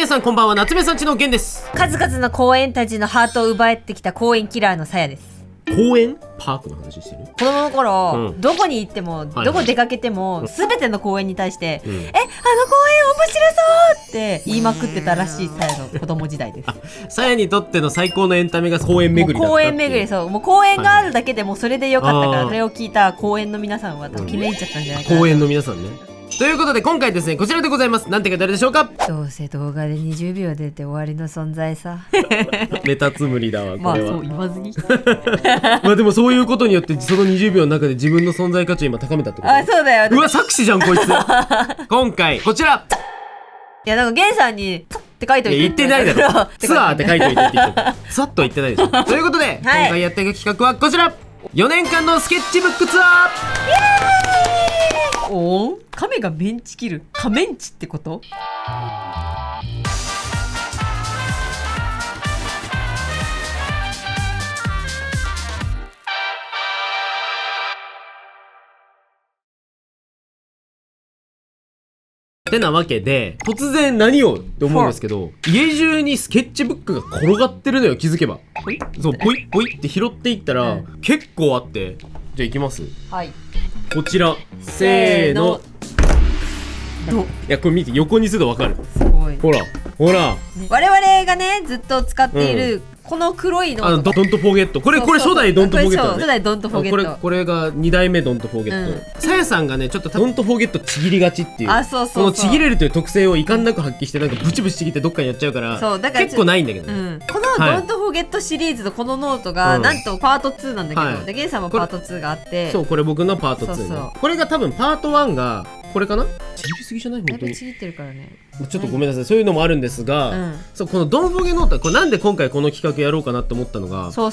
皆さんこんばんは、夏目さんちのゲンです。数々の公園たちのハートを奪ってきた公園キラーのさやです。公園パークの話してる。子供の頃、どこに行っても、どこ出かけても、すべての公園に対して、あの公園面白そうって言いまくってたらしいさやの子供時代です。さやにとっての最高のエンタメが公園巡りだった。公園巡り、そう、もう公園があるだけでもそれでよかったから、それを聞いた公園の皆さんはときめいちゃったんじゃないかな。公園の皆さんね。ということで今回ですね、こちらでございます。なんて書いてあるでしょうか。どうせ動画で20秒出て終わりの存在さ。メタツムリだわ、これは。まあそう言わずに。まあでもそういうことによってその20秒の中で自分の存在価値を今高めたってこと。あ、そうだよ。うわ、作詞じゃんこいつ。今回こちら。いや、なんかゲンさんにツって書いといて。言ってないだろ。ツアーって書いといてって言ってた。ツアッと言ってないでしょ。ということで、今回やっていく企画はこちら。4年間のスケッチブックツアー。おお、亀がメンチ切る。カメンチってこと？てなわけで、突然何をって思うんですけど、家中にスケッチブックが転がってるのよ、気づけば。そう、ポイッポイって拾っていったら、結構あって。じゃあ行きます。はい。こちら、せーの。いや、これ見て、横にするとわかる。すごい。ほら、ほら。我々がね、ずっと使っている、この黒いの。ドントフォゲット。これ初代ドントフォゲット。初代ドントフォゲット。これが2代目ドントフォゲット。さやさんがね、ちょっとドントフォゲットちぎりがちっていう。あ、そうそう。このちぎれるという特性を遺憾なく発揮して、なんかブチブチちぎってどっかにやっちゃうから、結構ないんだけど。このドントフォゲットシリーズのこのノートが、なんとパート2なんだけど、でゲンさんもパート2があって。そう、これ僕のパート2。これが多分パート1が、これかな？ちぎりすぎじゃない？本当に。ちぎってるからね。ちょっとごめんなさい、そういうのもあるんですが、そう、このドンフォゲノート、これなんで今回この企画やろうかなって思ったのが、そも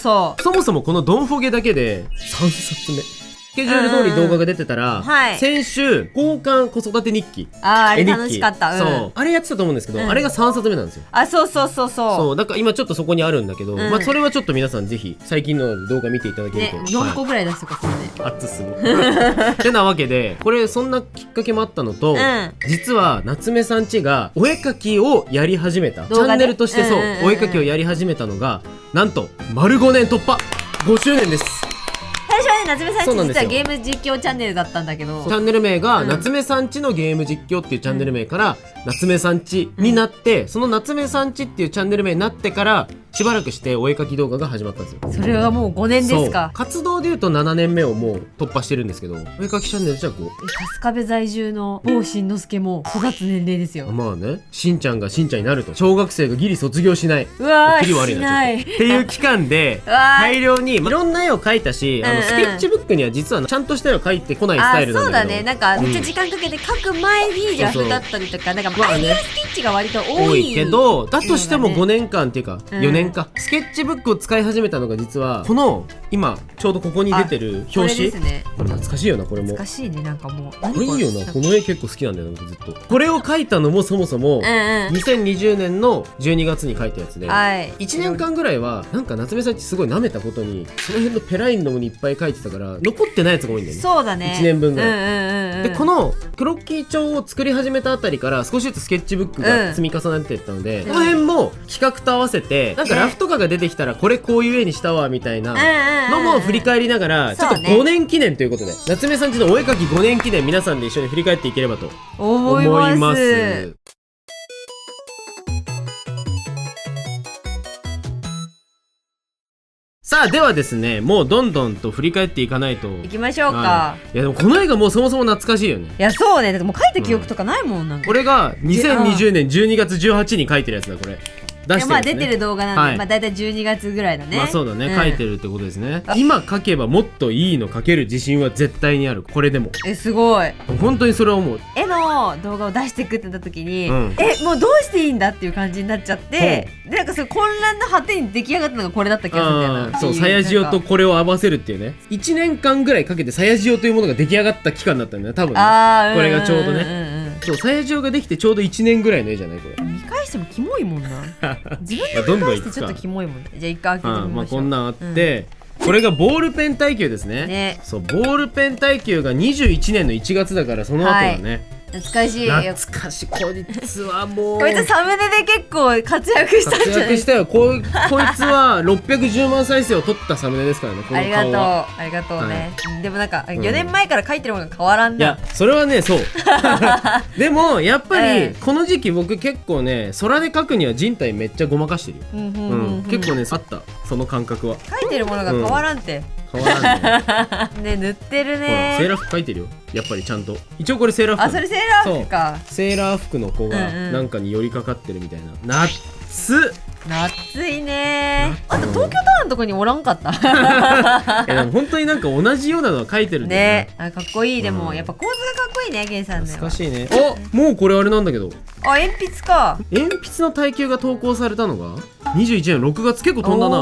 そもこのドンフォゲだけで3冊目。スケジュール通り動画が出てたら、先週交換子育て日記、あれ楽しかった。そう、あれやってたと思うんですけど、あれが3冊目なんですよ。あ、そうだから今ちょっとそこにあるんだけど、まあそれはちょっと皆さんぜひ最近の動画見ていただけると、4個ぐらい出すとかそれで熱すごい。てなわけで、これそんなきっかけもあったのと、実は夏目さんちがお絵描きをやり始めた、チャンネルとしてそうお絵描きをやり始めたのがなんと丸5年突破、5周年です。最初はね、夏目さんち実はゲーム実況チャンネルだったんだけど、チャンネル名が夏目さんちのゲーム実況っていうチャンネル名から夏目さんちになって、その夏目さんちっていうチャンネル名になってからしばらくしてお絵描き動画が始まったんですよ。それはもう5年ですか。活動でいうと7年目をもう突破してるんですけど、お絵描きチャンネルじゃこう春日部在住の某しんのすけも育つ年齢ですよ。まあね、しんちゃんがしんちゃんになると、小学生がギリ卒業しない、うわー、キリ悪いなっていう期間で大量にいろんな絵を描いたし、スケッチブックには実はちゃんとした絵を描いてこないスタイルなんだけど、そうだね、なんかめっちゃ時間かけて描く前にラフだったりとか、なんかアイデアスケッチが割と多いけど、だとしても5年間っていうか4年か、スケッチブックを使い始めたのが実はこの今ちょうどここに出てる表紙、これ懐かしいよな。これも懐かしいね。なんかもうこれいいよな。この絵結構好きなんだよな、ずっと。これを描いたのもそもそも2020年の12月に描いたやつで、1年間ぐらいはなんか夏目さんちすごい舐めたことに、その辺のペラインのもにいっぱい描いてたから残ってないやつが多いんだよね。そうだね、1年分ぐらい。でこのクロッキー帳を作り始めたあたりから少しずつスケッチブックが積み重ねていったので、この辺も企画と合わせてなんかラフとかが出てきたらこれこういう絵にしたわみたいなのも振り返りながら、ちょっと5年記念ということで、夏目さんちのお絵描き5年記念、皆さんで一緒に振り返っていければと思います。さあ、ではですね、もうどんどんと振り返っていかないと。いきましょうか。いやでもこの絵がもうそもそも懐かしいよね。いやそうね、だってもう描いた記憶とかないもん。なんかこれが2020年12月18に描いてるやつだ。これ出してる、まあ出てる動画なんで、まあだいたい12月ぐらいだね。まあそうだね、書いてるってことですね。今書けばもっといいの書ける自信は絶対にある。これでもすごい本当にそれは思う。絵の動画を出していくってなった時に、もうどうしていいんだっていう感じになっちゃって、でなんかその混乱の果てに出来上がったのがこれだった気がするんだよな。そう、サヤジオとこれを合わせるっていうね、1年間ぐらいかけてサヤジオというものが出来上がった期間だったんだよ多分ね。これがちょうどね、そう、サヤジオができてちょうど1年ぐらいの絵じゃないこれ。見返してもキモいもんな。自分で見返してちょっとキモいもん。じゃあ一回開けてみましょう。まあこんなんあって、これがボールペン耐久ですね。そう、ボールペン耐久が21年の1月だから、その後だね。懐かしい。懐かしい。こいつはもうこいつサムネで結構活躍したんじゃない？活躍したよ。こいつは610万再生を取ったサムネですからね。この顔はありがとうね、でもなんか4年前から書いてるものが変わらんな。いやそれはねそうでもやっぱりこの時期僕結構ね空で描くには人体めっちゃごまかしてるよ。結構ねあったその感覚は。書いてるものが変わらんて、変わらんねね塗ってるほらね。セーラー服描いてるよやっぱりちゃんと。一応これセーラー服。あ、それセーラー服か。セーラー服の子がなんかに寄りかかってるみたいな。夏いね。あと東京タワーのとこにおらんかったでも本当になんか同じようなのは書いてるんだよね。あ、かっこいい。でもやっぱ構図がかっこいいね、ゲイさんの。懐かしいね。あ、もうこれあれなんだけど。あ、鉛筆か。鉛筆の耐久が投稿されたのが21年6月。結構飛んだな。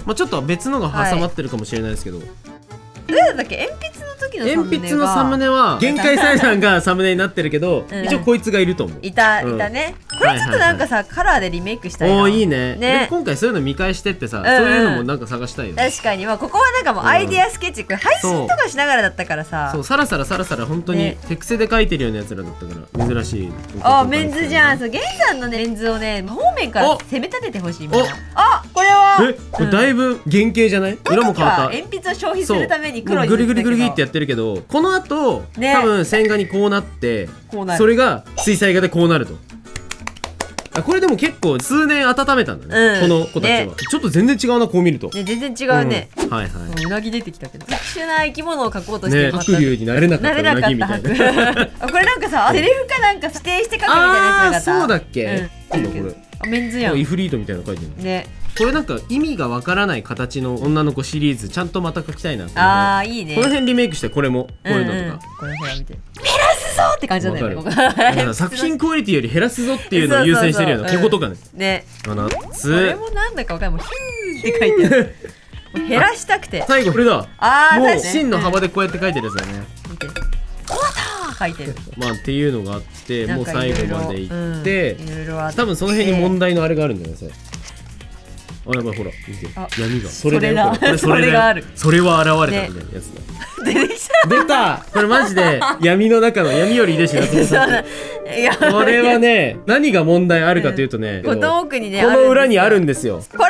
まあちょっと別のが挟まってるかもしれないですけど、どうやったっけ？鉛筆の時のサムネが。鉛筆のサムネは限界裁断がサムネになってるけど、一応こいつがいると思う。いたね。これちょっとなんかさ、カラーでリメイクしたいな。おーいいね。で今回そういうの見返してってさ、そういうのもなんか探したいよ。確かに。まあここはなんかもうアイディアスケッチ、これ配信とかしながらだったからさ。そう、さらさら本当に手癖で描いてるようなやつらだったから珍しい。あ、メンズじゃん。そう、ゲンさんのねメンズをね方面から攻め立ててほしいみんな。あ、これはこれだいぶ原型じゃない？色も変わった。鉛筆を消費するために黒にグリグリグリグリってやってるけど、この後多分線画にこうなって、それが水彩画でこうなると。これでも結構数年温めたんだね、この子たちは。ちょっと全然違うな、こう見ると。全然違うね。はいはい。うなぎ出てきたけど、特殊な生き物を描こうとして白龍になれなかったうなぎみたいな。これなんかさ、セリフかなんか指定して描くみたいなやつなかった？そうだっけ？これメンズやん。イフリートみたいなの描いてるね。これなんか意味がわからない形の女の子シリーズちゃんとまた描きたいな。あー、いいね。この辺リメイクしてこれもこういうのとか。これほら見て。減らすぞって感じなんだよね。作品クオリティより減らすぞっていうのを優先してるようなこことかね。ね。夏。これもなんだかわかんない。もうヒューって書いてある。減らしたくて。最後これだ。あー、もう芯の幅でこうやって書いてるやつだね。見て。終わったー書いてる。まあっていうのがあってもう最後まで行って多分その辺に問題のあれがあるんじゃないですか。あ、やばい、ほら見て闇が。それだよ。それがある。それは現れたみたいなやつだ。出てきた。出た。これマジで闇の中の闇よりいでし夏目さん。これはね、何が問題あるかというとね、この奥にね、この裏にあるんですよ。これ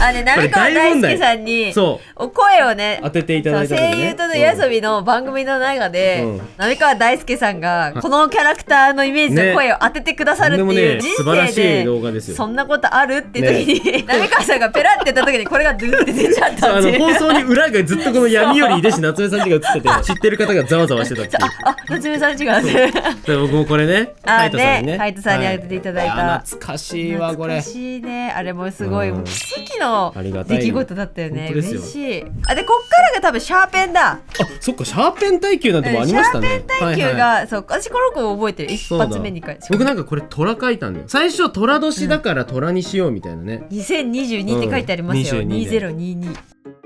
あね、浪川大輔さんにお声をね当てていただいた時ね、声優との夜遊びの番組の中で浪川大輔さんがこのキャラクターのイメージの声を当ててくださるっていう人素晴らし生い動画ですよ。そんなことあるって時に浪川さんがペラって言った時にこれがドゥーって出ちゃったっていう。放送に裏がずっとこの闇よりいでし夏目さんちが映ってて知ってる方がざわざわしてたっていう。あ、夏目さんちがね。僕もこれね、カイトさんにね、カイトさんに当てていただいた。懐かしいわこれ。懐かしいね。あれもすごい奇跡の出来事だったよね。嬉しい。あ、でこっからが多分シャーペンだ。あ、そっか、シャーペン耐久なんてもありましたね。シャーペン耐久が、そう、私この子覚えてる。一発目に書いて。僕なんかこれ虎書いたんだよ。最初虎年だから虎にしようみたいなね。2022って書いてありますよ。2022。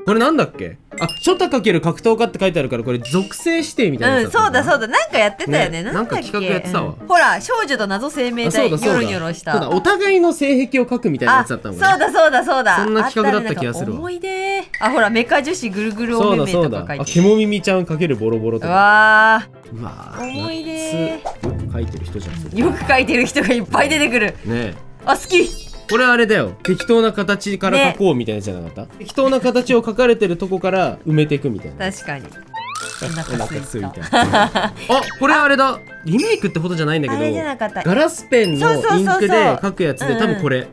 これなんだっけ？あ、初太×格闘家って書いてあるからこれ属性指定みたいな。そうだそうだ、なんかやってたよね。なんか企画やってたわ。ほら、少女と謎生命体ニョロニョロした。お互いの性癖を書くみたいなやつだったもんね。そうだそうだそうだ。そんな企画だった気がするわ。思い出。あ、ほらメカ女子ぐるぐるおめめとか書いてある。あ、ケモミミちゃん×ボロボロとか。わあ、思い出。よく書いてる人じゃん。よく書いてる人がいっぱい出てくる。ね。あ、好き。これあれだよ、適当な形から描こうみたいなやつじゃなかった？適当な形を描かれてるとこから埋めていくみたいな。確かに。お腹すいた。あ、これあれだ、リメイクってことじゃないんだけど、ガラスペンのインクで描くやつで多分これ。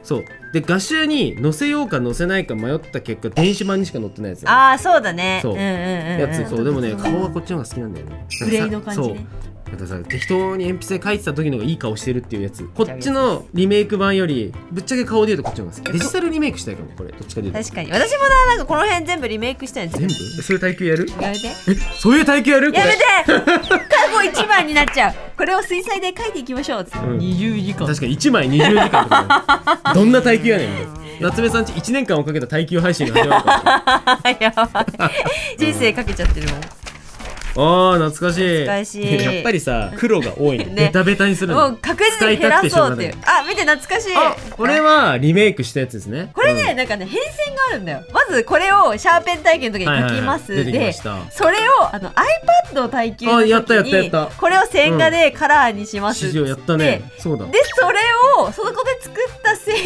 そうで、画集に載せようか載せないか迷った結果電子版にしか載ってないやつ。ああ、そうだね。そうやつ。そうでもね、顔はこっちの方が好きなんだよね。グレーの感じね。だからさ、適当に鉛筆で描いてた時のがいい顔してるっていうやつ。こっちのリメイク版よりぶっちゃけ顔で言うとこっちの方が好き。デジタルリメイクしたいかも、これ。どっちかで言うと。確かに私もなんかこの辺全部リメイクしたいんですよ。全部？そういう耐久やる？やめて。そういう耐久やる？やめて。過去1番になっちゃう。これを水彩で描いていきましょう。20時間。確かに1枚20時間とか。どんな耐久やねん。夏目さんち1年間をかけた耐久配信が始まるから。やばい。人生かけちゃってるもん。懐かしい。懐かしい。やっぱりさ黒が多いね。ねベタベタにするの。もう確実に減らそうっていう。あ、見て懐かしい。これはリメイクしたやつですね。これね、なんかね変遷があるんだよ。まずこれをシャーペン体験の時に書きます。で、それをiPad を耐久の時にこれを線画でカラーにします。やったね。そうだ。でそれをそこで作った線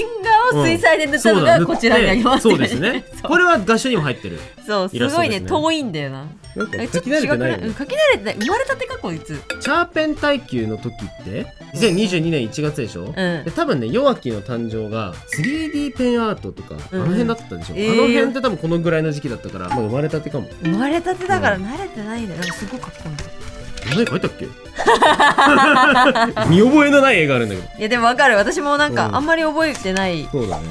画を水彩で塗ったのがこちらにあります。そうですね。これは画集にも入ってる。そうすごいね遠いんだよな。書き慣れてないよね。書き慣れてない。生まれたてかこいつ。シャーペン耐久の時って2022年1月でしょ。で多分ね弱気の誕生が 3D ペンアートとかあの辺だったでしょ。あの辺って多分このぐらいの時期だったから生まれたてかも。生まれたてだから慣れてないんだよ。すごい書き込んでる。何書いたっけ？見覚えのない絵があるんだけど。いやでも分かる。私もなんかあんまり覚えてない。そうだね。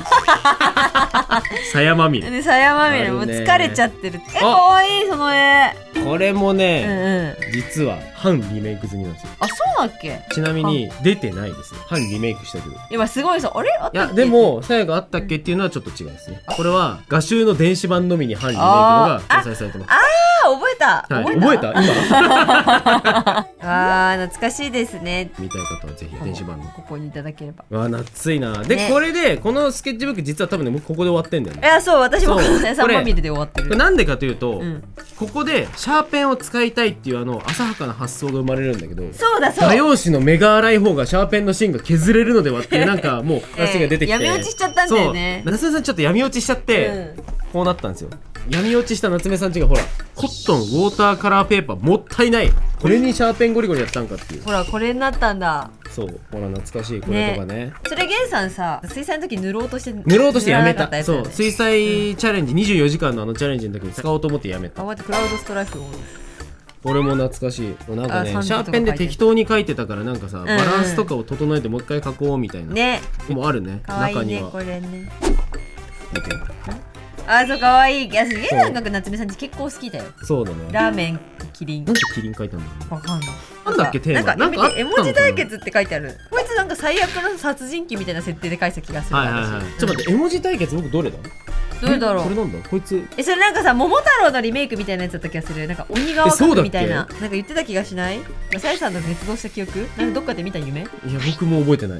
鞘まみれ。鞘まみれもう疲れちゃってる。かわいいその絵。これもね、実は半リメイク済みなんですよ。あ、そうだっけ？ちなみに出てないですね。半リメイクしたけど。今すごいさ、あれ？あったっけ？いやでも鞘があったっけっていうのはちょっと違いですね。これは画集の電子版のみに半リメイクのが掲載されてます。覚えた。覚えた今。懐かしいですね。見たい方はぜひ電子版のここにいただければ。夏いな。でこれでこのスケッチブック実は多分ね僕ここで終わってんだよね。いやそう私もこのね3まみれで終わってる。なんでかというとここでシャーペンを使いたいっていう浅はかな発想が生まれるんだけど、そうだそう。画用紙の目が粗い方がシャーペンの芯が削れるのではっていうなんかもう話が出てきて、闇落ちしちゃったんだよね。夏目さんちょっと闇落ちしちゃってこうなったんですよ。闇落ちした夏目さんちがほらコットンウォーターカラーペーパーもったいない、これにシャーペンゴリゴリやったんかっていう。ほらこれになったんだ。そうほら懐かしいこれとかね。それゲンさんさ水彩の時塗ろうとしてやめた。そう水彩チャレンジ24時間のチャレンジの時に使おうと思ってやめた。待ってクラウドストライフ。俺も懐かしい。なんかねシャーペンで適当に書いてたからなんかさバランスとかを整えてもう一回書こうみたいなねもあるね。中にはこれね。見て。そうかわいい。いやゲンさんが夏目さんち結構好きだよ。そうだね。ラーメンキリン。なんでキリン書いたんだろう。わかんない。なんだっけテーマ。なんか絵文字対決って書いてある。こいつなんか最悪の殺人鬼みたいな設定で書いた気がする。ちょっと待って絵文字対決僕どれだ？どれだろう。これなんだこいつ。それなんかさ桃太郎のリメイクみたいなやつだった気がする。なんか鬼側描くみたいななんか言ってた気がしない？さやさんの熱動した記憶？なんかどっかで見た夢？いや僕も覚えてない。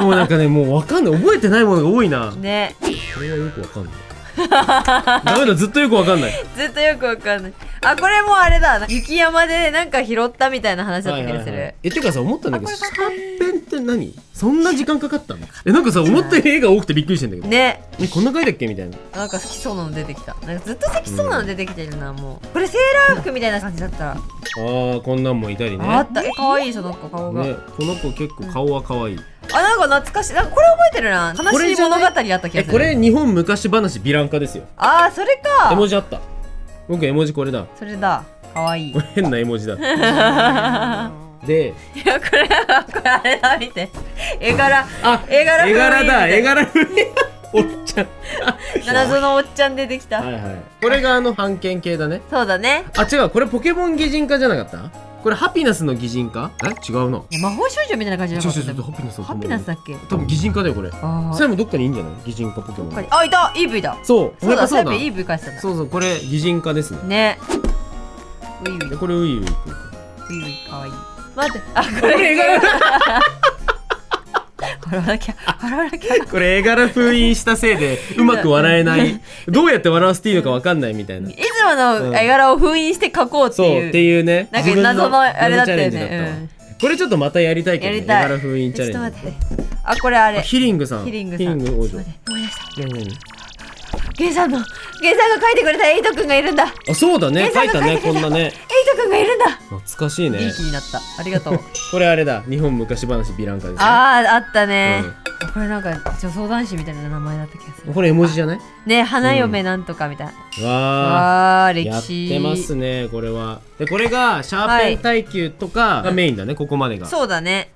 もうなんかねもうわかんない。覚えてないものが多いな。ね。これはよくわかんない。ダメだずっとよくわかんない。ずっとよくわかんない。これもあれだ。雪山でなんか拾ったみたいな話だった気がする。てかさ思ったんだけどシャーペンって何？そんな時間かかったの？なんかさ思ったより絵が多くてびっくりしてんだけどね。こんな回だっけみたいな。なんか好きそうなの出てきた。なんかずっと好きそうなの出てきてるな。もうこれセーラー服みたいな感じだったらこんなんもいたりね。あった。可愛いその子顔が。この子結構顔は可愛い。なんか懐かしい。なんかこれ覚えてるな。悲しい物語だった気がする。これ日本昔話ヴィラン化ですよ。それか。絵文字あった。僕絵文字これだ。それだ。可愛い。これ変な絵文字だ。で、いやこれあれだ見て。絵柄だ。絵柄おっちゃん。謎のおっちゃん出てきた。これが版権系だね。そうだね。違うこれポケモン擬人化じゃなかった？これハピナスの擬人化？違うな。魔法少女みたいな感じじゃなかった。ハピナスだっけ？多分擬人化だよこれ。それもどっかにいいんじゃない？擬人化ポケモン。いた EV だ。そうだそうだ EV 返したんだ。そうこれ擬人化ですね。ね。ウイウイ。これウイウイ。ウイウイ可愛い。待ってこれ絵柄。笑わなきゃ。これ絵柄封印したせいでうまく笑えない。どうやって笑わせていいのか分かんないみたいな。いつもの絵柄を封印して描こうっていう。そうっていうね。なんか謎のあれだったよね。これちょっとまたやりたいけどね。絵柄封印チャレンジ。ちょっと待って。これあれ。ヒリングさん。ヒリング王女。思い出した。ゲンさんが描いてくれたエイトくんがいるんだ。そうだね。描いたねこんなね。エイトくんがいるんだ。懐かしいね。いい気になった。ありがとう。これあれだ。日本昔話ヴィラン化ですね。あったね。これなんか女装男子みたいな名前だった気がする。これ絵文字じゃない？ね、花嫁なんとかみたいな。わー歴史やってますねこれは。でこれがシャーペン耐久とかがメインだねここまでが。そうだね。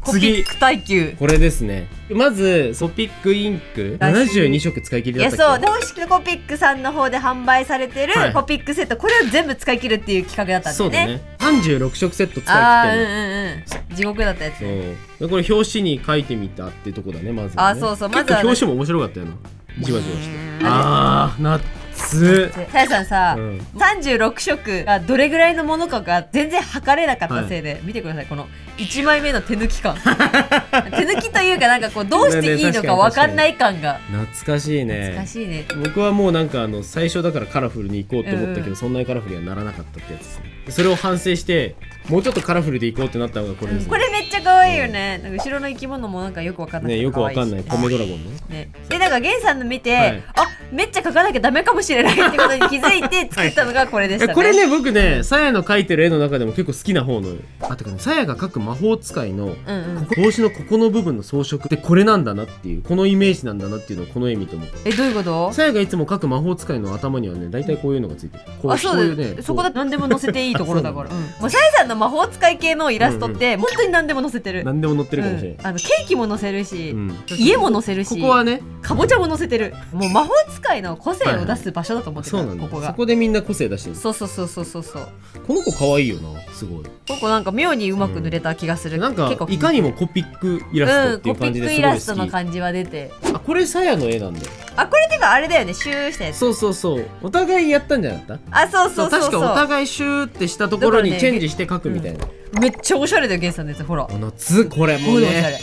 コピック耐久。これですね。まずコピックインク72色使い切りだったっけ？いやそう公式のコピックさんの方で販売されてるコピックセット、これを全部使い切るっていう企画だったんだよね。そうだね。36色セット使い切って地獄だったやつ。そうこれ表紙に書いてみたってとこだねまずね。そうそう。まず表紙も面白かったよな。じわじわして。懐熱っ。さやさんさ、36色がどれぐらいのものかが全然測れなかったせいで、見てくださいこの1枚目の手抜き感手抜きというかなんかこうどうしていいのか分かんない感が懐かしいね。懐かしいね。僕はもうなんか最初だからカラフルにいこうと思ったけど、そんなにカラフルにはならなかったってやつですね。それを反省してもうちょっとカラフルでいこうってなったのがこれですね。これめっちゃ可愛いよね。なんか後ろの生き物もなんかよくわかんないね、よくわかんないポメドラゴンね。でなんかゲンさんの見て、あめっちゃ描かなきゃダメかもしれないってことに気づいて作ったのがこれでしたね。これね僕ねさやの描いてる絵の中でも結構好きな方のてかね、さやが描く魔法使いの帽子のここの部分の装飾ってこれなんだなっていう、このイメージなんだなっていうのをこの絵見ても。どういうこと？さやがいつも描く魔法使いの頭にはね大体こういうのがついてる。あそうだよね。そこだって何でも載せていいところだから。もうさやさんの魔法使い系のイラストって本当に何でも載せてる。何でも載ってるかもしれない。ケーキも載せるし、家も載せるし、ここはねかぼちゃも載せてる。もう魔法使いの個性を出す場所だと思ってる。そうなんだ。ここがそこでみんな個性出してる。そうこの子可愛いよな、すごい。この子なんか妙にうまく塗れた気がする。なんかいかにもコピックイラストっていう感じですごい好き。コピックイラストの感じは出て。あ、これさやの絵なんだよ。あ、これってかあれだよね、シューしたやつ。そうお互いやったんじゃなかった？あ、そう確かお互いシューってしたところにチェンジして描くみたいな。めっちゃおしゃれだよゲンさんのやつ。ほら夏、これもね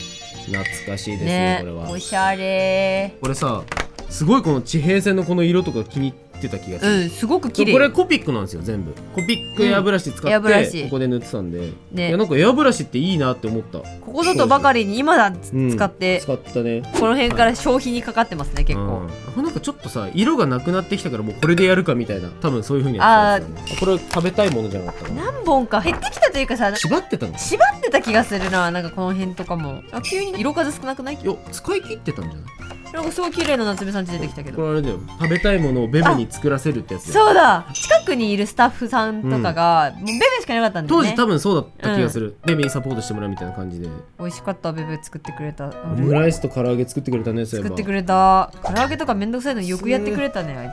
懐かしいですね。これはおしゃれ。これさすごいこの地平線のこの色とか気に入ってた気がする。すごく綺麗。これコピックなんですよ全部。コピックエアブラシ使ってここで塗ってたんで、いやなんかエアブラシっていいなって思った。ここぞとばかりに今だ使って使ったね。この辺から消費にかかってますね結構。なんかちょっとさ色がなくなってきたからもうこれでやるかみたいな、多分そういう風にやってたんですよね。これ食べたいものじゃなかったかな。何本か減ってきたというかさ、縛ってたの？縛ってた気がするな。なんかこの辺とかも急に色数少なくない？よ使い切ってたんじゃない？なんかすごい綺麗な夏目さんち出てきたけど、これあれだよ、食べたいものをベベに作らせるってやつだよ。そうだ、近くにいるスタッフさんとかが、もうベベしかいなかったんだよね。当時多分そうだった気がする、ベベにサポートしてもらうみたいな感じで。美味しかった。ベベ作ってくれた。オムライスと唐揚げ作ってくれたね。作ってくれた。唐揚げとかめんどくさいのよくやってくれたねあい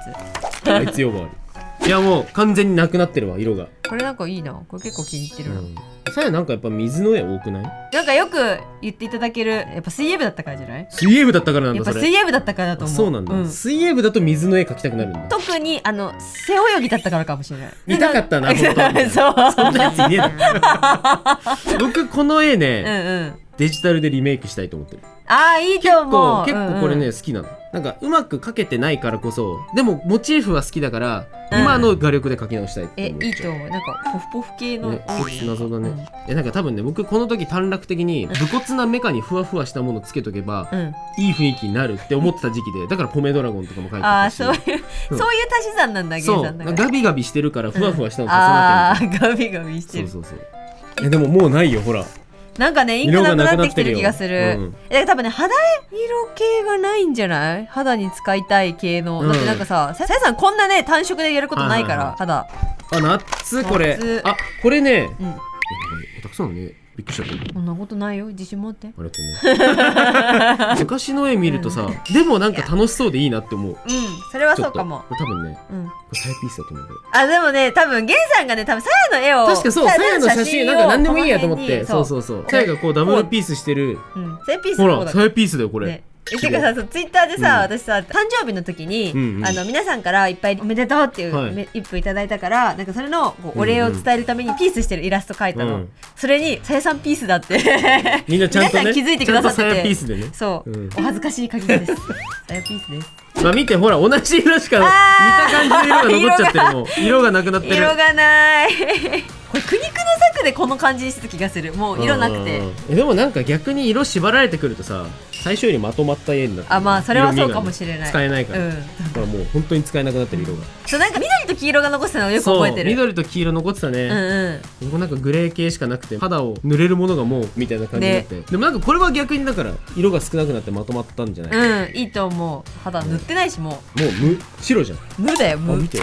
つ。あいつよがある。いやもう完全になくなってるわ色が。これなんかいいな。これ結構気に入ってるな。さやなんかやっぱ水の絵多くない？なんかよく言っていただける、やっぱ水泳部だったからじゃない？水泳部だったからなんだ。やっぱ水泳部だったからだと思う。そうなんだ、水泳部だと水の絵描きたくなるんだ。特に背泳ぎだったからかもしれない。見たかったな本当。そうそんなやついねえだろ。僕この絵ね、デジタルでリメイクしたいと思ってる。いいと思う。結構これね、好きなの。なんかうまく描けてないからこそ、でもモチーフは好きだから、今の画力で描き直したいって思う。いいと思う。なんかポフポフ系の謎だね。なんか多分ね、僕この時短絡的に武骨なメカにふわふわしたものつけとけば、いい雰囲気になるって思ってた時期で、だからポメドラゴンとかも描いてたし。そういう足し算なんだ。ゲンさんだから。ガビガビしてるからふわふわしたの重なってる。ガビガビしてる。そう。でももうないよほら。なんかね、インクなくなってきてる気がする。多分ね、肌色系がないんじゃない？肌に使いたい系の。だってなんかさやさんこんなね単色でやることないから肌。夏これ。これね。たくさんね。びっくりしちゃった。そんなことないよ。自信持って。ありがとうね。昔の絵見るとさ、でもなんか楽しそうでいいなって思う。それはそうかも。多分ね、サヤピースだと思う。でもね、多分ゲンさんがね、多分サヤの絵を。確かそう、サヤの写真なんか何でもいいやと思って。そう。サヤがこうダブルピースしてる。サヤピース。ほら、サヤピースだよこれ。てかさ、ツイッターでさ、私さ誕生日の時に皆さんからいっぱいおめでとうっていう一封いただいたから、なんかそれのお礼を伝えるためにピースしてるイラスト描いたの。それにさやさんピースだってみんなちゃんとね気づいてくださってて、さやピースでね。そう、お恥ずかしい限りです。さやピースです。見てほら同じ色しか似た感じの色が残っちゃってる。もう色がなくなってる。色がないこれ苦肉の策でこの感じにしてた気がする。もう色なくて。でもなんか逆に色縛られてくるとさ、最初よりまとまった絵になって、まあそれはそうかもしれない。使えないから、だからもう本当に使えなくなってる色が。そう、なんか緑と黄色が残ってたのをよく覚えてる。緑と黄色残ってたね。僕なんかグレー系しかなくて、肌を塗れるものがもうみたいな感じになって、でもなんかこれは逆にだから色が少なくなってまとまったんじゃない？いいと思う。肌塗ってないしもう無白じゃん。無だよ。見て、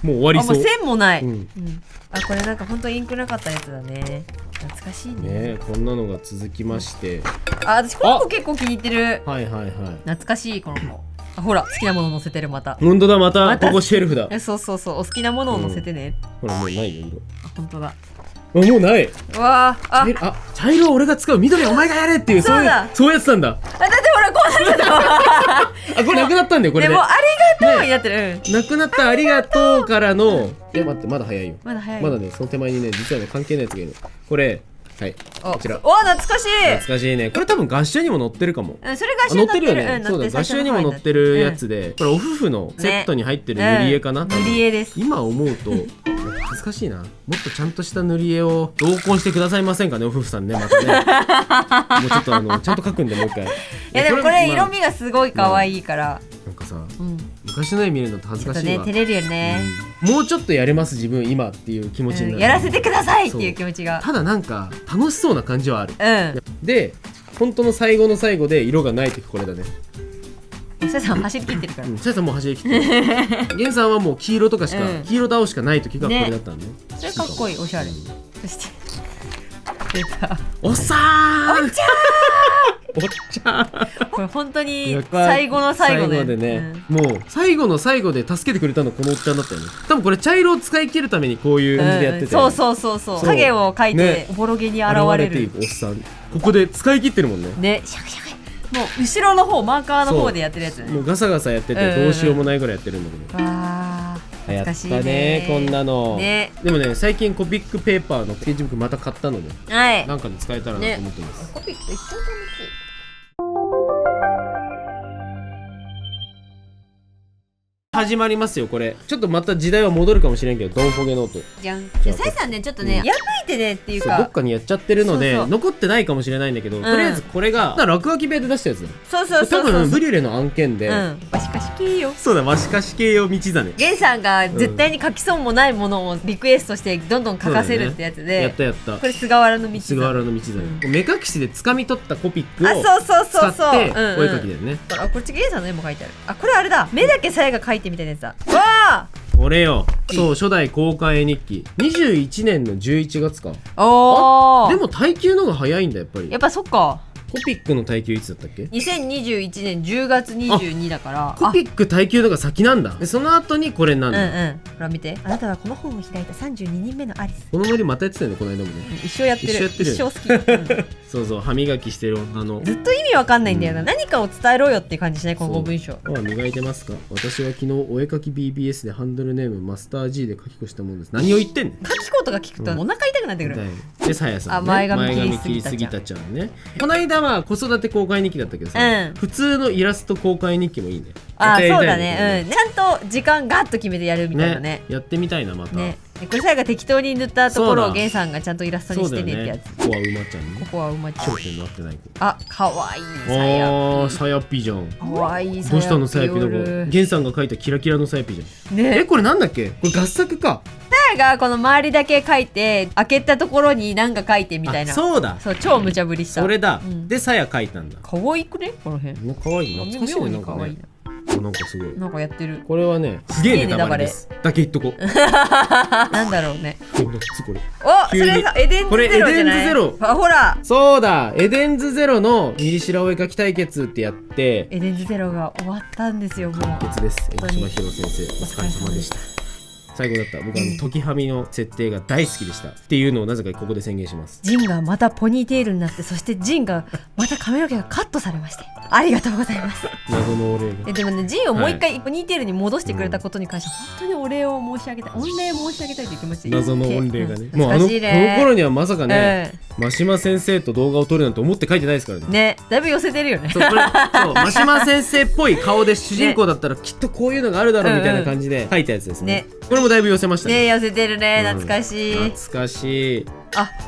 もう終わりそう。もう線もない。これなんか本当インクなかったやつだね。懐かしいね。こんなのが続きまして、私この子結構気に入ってる。懐かしいこの子。ほら好きなもの載せてる。また本当だ、またここシェルフだ。そうお好きなものを載せてね。ほらもうないよ色。本当だ。もうない。うわー、茶色は俺が使う、緑はお前がやれっていう、そうやってたんだ。だってほらこうなっちゃったこれなくなったんだよこれで。でもありがとうになってる、なくなったありがとうからの、待って、まだ早いよ。まだ早い。まだね、その手前にね、実はね、関係ないやつがいる。これ、はい、こちら。お、懐かしい。懐かしいね。これ多分合唱にも載ってるかも。それ合唱に載ってるよね。そうだ、合唱にも載ってるやつで、これお夫婦のセットに入ってる塗り絵かな。塗り絵です。今思うと恥ずかしいな。もっとちゃんとした塗り絵を同梱してくださいませんかね、お夫婦さんね。またね。もうちょっとちゃんと描くんでもう一回。いやでもこれ色味がすごい可愛いから。なんかさ、昔の絵見るのって恥ずかしいわ。照れるよね。もうちょっとやれます自分今っていう気持ちになる。やらせてくださいっていう気持ちが。ただなんか楽しそうな感じはある。で、本当の最後の最後で色がない時これだね。さやさん走り切ってるから。さやさんもう走り切ってる。ゲンさんはもう黄色とかしか、黄色と青しかない時がこれだったんで。それかっこいい、おしゃれ。そして出た。おっさーん。おっちゃー。おっちゃー。これ本当に最後の最後でね、もう最後の最後で助けてくれたのこのおっちゃんだったよね。多分これ茶色を使い切るためにこういう感じでやってて、そう影を描いておぼろげに現れるおっさん、ここで使い切ってるもんね。ね、シャクシャク。もう後ろの方、マーカーの方でやってるやつね。もうガサガサやっててどうしようもないぐらいやってるんだけど。やったね、こんなの。でもね、最近コピックペーパーのスケッチブックまた買ったので、なんかで使えたらなと思ってます。コピック一番楽しい。始まりますよこれ。ちょっとまた時代は戻るかもしれんけど、ドンフォゲノートじゃん。さやさんね、ちょっとね、破いてねっていうか、どっかにやっちゃってるので残ってないかもしれないんだけど、とりあえずこれが落書き部屋で出したやつだよ。多分ブリュレの案件で、わしかし系よ。そうだ、わしかし系よ道だね。ゲンさんが絶対に書きそうもないものをリクエストしてどんどん書かせるってやつで、やったこれ菅原の道だ。菅原の道だね。目隠しで掴み取ったコピックを使ってお絵描きだよね。こっちゲンさんの絵も描いてある。これあれだ、目だけさやが描いてみたいなやつだ。これよ。そう、初代交換絵日記21年の11月か。でも耐久のが早いんだやっぱり。やっぱそっか。コピックの耐久いつだったっけ？2021年10月22だから。コピック耐久のが先なんだ。でその後にこれなんだ。ほら見て、あなたはこの本を開いた32人目のアリス。このノリまたやってたよね、この間もね。一生やってる。一生好き。そうそう、歯磨きしてる女の。ずっと意味わかんないんだよな。何かを伝えろよって感じしない、この文章。歯磨いてますか？私は昨日お絵描き BBS でハンドルネームマスター G で書き越したものです。何を言ってんねん。書き子とか聞くとお腹痛くなってくる。で、さやさんね、前髪切りすぎたちゃんね。この間は子育て公開日記だったけどさ、普通のイラスト公開日記もいいね。そうだね。ちゃんと時間ガッと決めてやるみたいなね。やってみたいな、また。これさやが適当に塗ったところをゲンさんがちゃんとイラストにしてねってやつ。ここは馬ちゃんね。ここは馬ちゃん。頂点になってない子。かわいいさやぴじゃん。かわいいさやぴ。どうしたのさやぴの子。ゲンさんが描いたキラキラのさやぴじゃん。これなんだっけ？これ合作か。さやがこの周りだけ描いて、開けたところに何か描いてみたいな。そうだ。そう、超無茶ぶりした。それだ。でさや描いたんだ。かわいくね、この辺。かわいいな。懐かしいね、なんかね。なんかすごい。なんかやってる。これはね、すげえネタバレです。だけ言っとこう。なんだろうね。これ。それさ、エデンズゼロじゃない？エデンズゼロ。ほら。そうだ、エデンズゼロのミリシラお絵描き対決ってやって、エデンズゼロが終わったんですよ、もう。完結です。江ノ島博先生、お疲れ様でした。最後だった。僕時はみの設定が大好きでしたっていうのをなぜかここで宣言します。ジンがまたポニーテールになって、そしてジンがまた髪の毛がカットされまして、ありがとうございます。謎のお礼が。でもね、ジンをもう一回ポニーテールに戻してくれたことに関して本当にお礼を申し上げたい、御礼申し上げたいという気持ちで、謎の御礼がね、もうこの頃にはまさかね、真島先生と動画を撮るなんて思って書いてないですからね。だいぶ寄せてるよね。そう、真島先生っぽい顔で主人公だったらきっとこういうのがあるだろうみたいな感じで書いたやつですね。これもだいぶ寄せましたね。寄せてるね。懐かしい。懐かしい。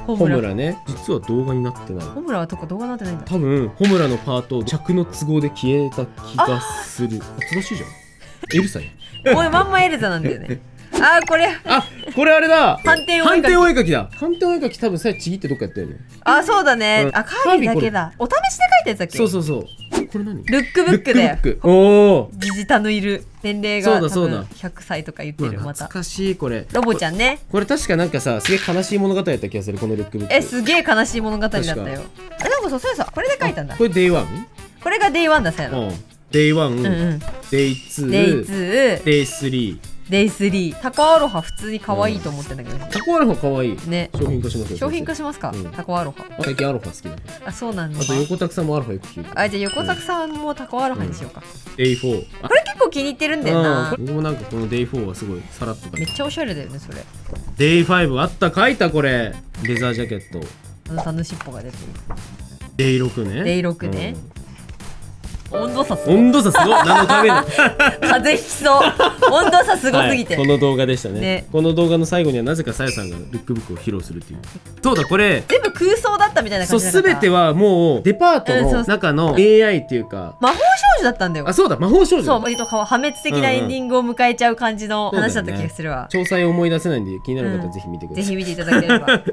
ホムラね。実は動画になってない。ホムラはどこ動画になってないんだ。多分ホムラのパート尺の都合で消えた気がする。正しいじゃん。エルサや。おい、まんまエルザなんだよね。これあれだ。反転お絵描きだ。反転お絵描き多分さ、ちぎってどっかやったよね。そうだね。カービィだけだ。お試しで描いたやつだっけ？そう。これ何？ルックブックだよ。おお。ジジタのいる年齢がそうだ100歳とか言ってる。また懐かしい。これロボちゃんね。これ確かなんかさ、すげえ悲しい物語だった気がする、このルックブック。すげえ悲しい物語だったよ。なんかそうこれで描いたんだ。これ Day1？ これが Day1 ださやろ。Day1、Day2、Day3、デイ3タコアロハ普通に可愛いと思ってんだけどね。タコアロハ可愛いね。商品化しますよ。商品化しますか、タコアロハ。最近アロハ好きだね。あ、そうなんだ。あと横田さんもアロハよく聞いて。あ、じゃあ横田さんもタコアロハにしようか。A4。これ結構気に入ってるんだよな。僕もなんかこの Day4 はすごいさらっと。めっちゃおしゃれだよねそれ。Day5 あった書いたこれ。レザージャケット。あの楽しっぽが出てる。Day6 ね。Day6ね。温度差すごい。温度差すごい。何のために風邪ひきそう。温度差すごすぎて、この動画でしたね。ね。この動画の最後にはなぜかさやさんがルックブックを披露するっていう。そうだこれ全部空想だったみたいなそう感じだった。全てはもうデパートの中の AI っていうか、魔法少女だったんだよ。あ、そうだ魔法少女。そう、割と破滅的なエンディングを迎えちゃう感じの話だった気がするわ。詳細を思い出せないんで気になる方はぜひ見てください。ぜひ見ていただければ。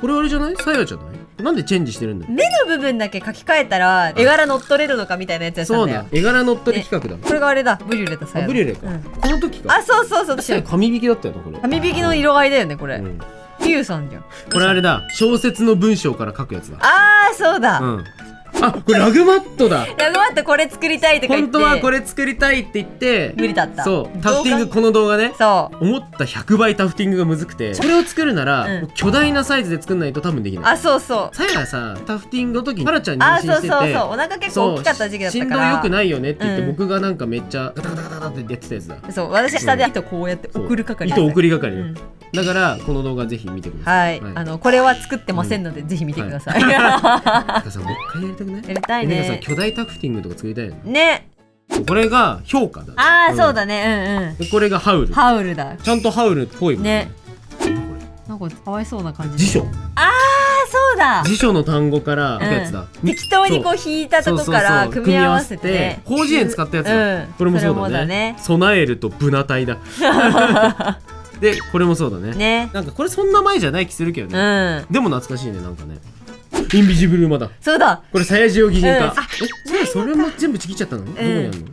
これあれじゃない？さやじゃない？なんでチェンジしてるんだよ。目の部分だけ書き換えたら絵柄乗っ取れるのかみたいなやつやったんだよ。そうだ、絵柄乗っ取り企画だ。これがあれだ、ブリュレだ。あ、ブリュレか。この時か。あ、そうそうそう。確かに紙引きだったよなこれ。紙引きの色合いだよねこれ。ピューさんじゃん。これあれだ、小説の文章から書くやつだ。あー、そうだ。あ、これラグマットだ。ラグマットこれ作りたいとか言って。本当はこれ作りたいって言って無理だった。そうタフティングこの動画ね。そう思った100倍タフティングがむずくて、これを作るなら巨大なサイズで作んないと多分できない。あ、そうそう。さやがさタフティングの時にパラちゃん妊娠してて、そうそうそう、お腹結構大きかった時期だったから振動良くないよねって言って、僕がなんかめっちゃガタガタガタガタってやってたやつだ。そう、私は下で糸こうやって送る係。糸送り係。だからこの動画ぜひ見てください。はい、これは作ってませんのでぜひ見てください。なんかさ、もう一回やりたくない？やりたいね。なんかさ、巨大タフティングとか作りたいよね。ね。これが評価だ。ああ、そうだね。これがハウル。ハウルだ。ちゃんとハウルっぽいもんね。なんかかわいそうな感じ。辞書。ああ、そうだ。辞書の単語から書くやつだ。適当にこう引いたとこから組み合わせて広辞苑使ったやつだ。これもそうだね。備えるとブナ体だ。でこれもそうだね。なんかこれそんな前じゃない気するけどね。でも懐かしいね、なんかね。インビジブル馬だ。そうだ。これさやじを擬人化。それも全部ちぎっちゃったの？どこにあるの？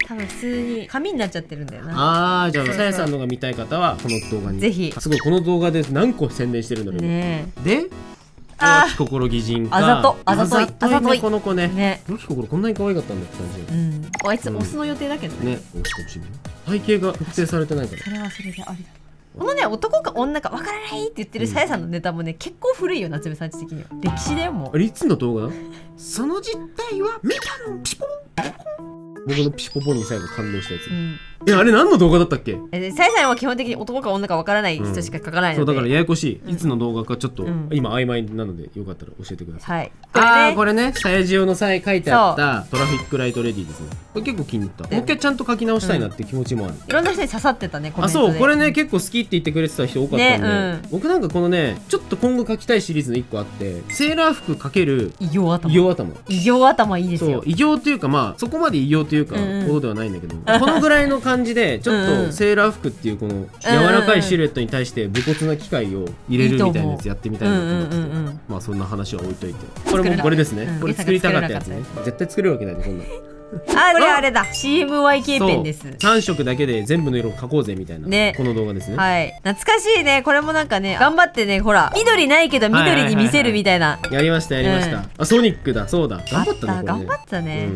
多分普通に紙になっちゃってるんだよな。ああ、じゃあさやさんのが見たい方はこの動画にぜひ。すごい、この動画で何個宣伝してるんだろうね。で良き心擬人化。あざといこの子ね。良き心こんなに可愛かったんだって感じ。あいつオスの予定だけどね。オスかもしれない。背景が特定されてないから。それはそれでありだ。このね、男か女か分からないって言ってるさやさんのネタもね、結構古いよ、夏目さんち的には。歴史だよ、もう。いつの動画？その実態はメタのピポン。僕のピポポに最後感動したやつ。あれ何の動画だったっけ？さやさんは基本的に男か女か分からない人しか書かないので。そうだからややこしい。いつの動画かちょっと今曖昧なのでよかったら教えてください。はい。ああ、これね、さやじ用の書いてあったトラフィックライトレディですね。これ結構気に入った。もう一回ちゃんと書き直したいなって気持ちもある。いろんな人に刺さってたね、コメントで。あ、そう、これね結構好きって言ってくれてた人多かったんで、僕なんかこのね、ちょっと今後書きたいシリーズの1個あって、セーラー服×異形頭。異形頭いいですよ。そう、異形というか、まあそこまで異形というかほどではないんだけど、このぐらいの感じでちょっとセーラー服っていうこの柔らかいシルエットに対して武骨な機械を入れるみたいなやつやってみたいなと思ってて、まあそんな話は置いといて、これもこれですね。これ作りたかったやつね。絶対作れるわけないね、こんな。あ、これあれだ、 CMYK ペンです。3色だけで全部の色を描こうぜみたいなこの動画ですね。はい、懐かしいね。これもなんかね、頑張ってね、ほら緑ないけど緑に見せるみたいな。やりましたやりました。あ、ソニックだ。そうだ、頑張ったね。頑張ったね。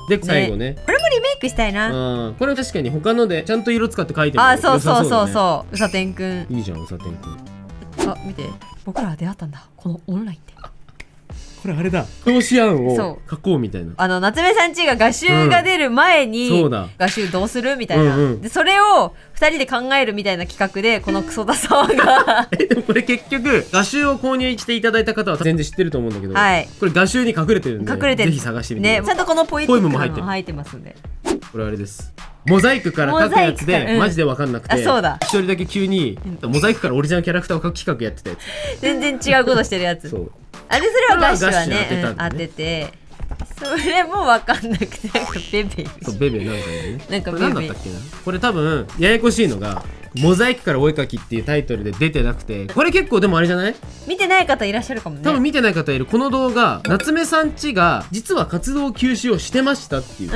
で最後ね、これもリメイクしたいな。これ確かに他のでちゃんと色使って描いても良さそうだね。あ、そうそうそうそう、うさてんくんいいじゃん。うさてんくん、あ、見て、僕らは出会ったんだ、このオンラインで。これあれだ、表紙案を書こうみたいな。夏目さんちが画集が出る前に、画集どうするみたいな、でそれを2人で考えるみたいな企画で、このクソダサーがでもこれ結局画集を購入していただいた方は全然知ってると思うんだけど、これ画集に隠れてるんで、ぜひ探してみてください。ちゃんとこのポイムも入ってますんで。これあれです、モザイクから描くやつでマジで分かんなくて、一人だけ急にモザイクからオリジナルキャラクターを描く企画やってたやつ、全然違うことしてるやつ。そうあれ、それはガッシュはね当てて、それも分かんなくて、なんかベベそうベベなんかね、なんかベベ何だったっけな。これ多分ややこしいのが、モザイクからお絵描きっていうタイトルで出てなくて、これ結構でもあれじゃない？見てない方いらっしゃるかもね。多分見てない方いる。この動画、夏目さんちが実は活動休止をしてましたっていう、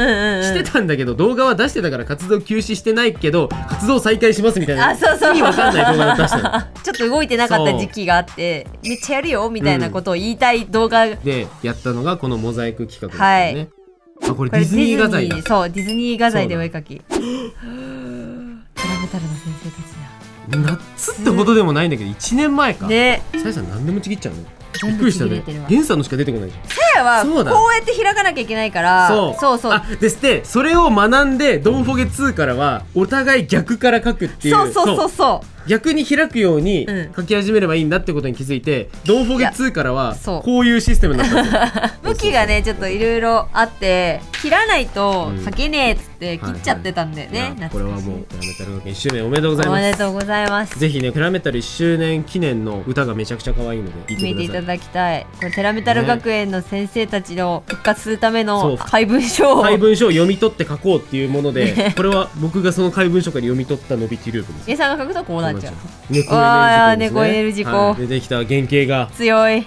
してたんだけど動画は出してたから活動休止してないけど活動再開しますみたいな、意味わかんない動画を出したの。ちょっと動いてなかった時期があって、めっちゃやるよみたいなことを言いたい動画でやったのがこのモザイク企画ですよね。あ、これディズニー画材だ。そう、ディズニー画材でお絵描き。テラメタルの先生たち夏ってほどでもないんだけど1年前か。ね。さやさん何でもちぎっちゃうの。びっ全部くりしたねちぎれてるわ。源さんのしか出てこないじゃん。さやはそうだこうやって開かなきゃいけないから。そうそう。あ、ですってそれを学んでドンフォゲ2からはお互い逆から書くっていう。そう逆に開くように書き始めればいいんだってことに気づいて、ドンフォゲ2からはこういうシステムになったんですよ。向きがねちょっといろいろあって切らないと書けねえっつって切っちゃってたんだよね。これはもうテラメタル学園1周年おめでとうございます。おめでとうございます。ぜひねテラメタル1周年記念の歌がめちゃくちゃ可愛いので見ていただきたい。これテラメタル学園の先生たちの復活するための怪文書を読み取って書こうっていうもので、これは僕がその怪文書から読み取ったノビティループです。皆さんが書くとこうなっちゃう。猫エネル事故出てきた原型が強い。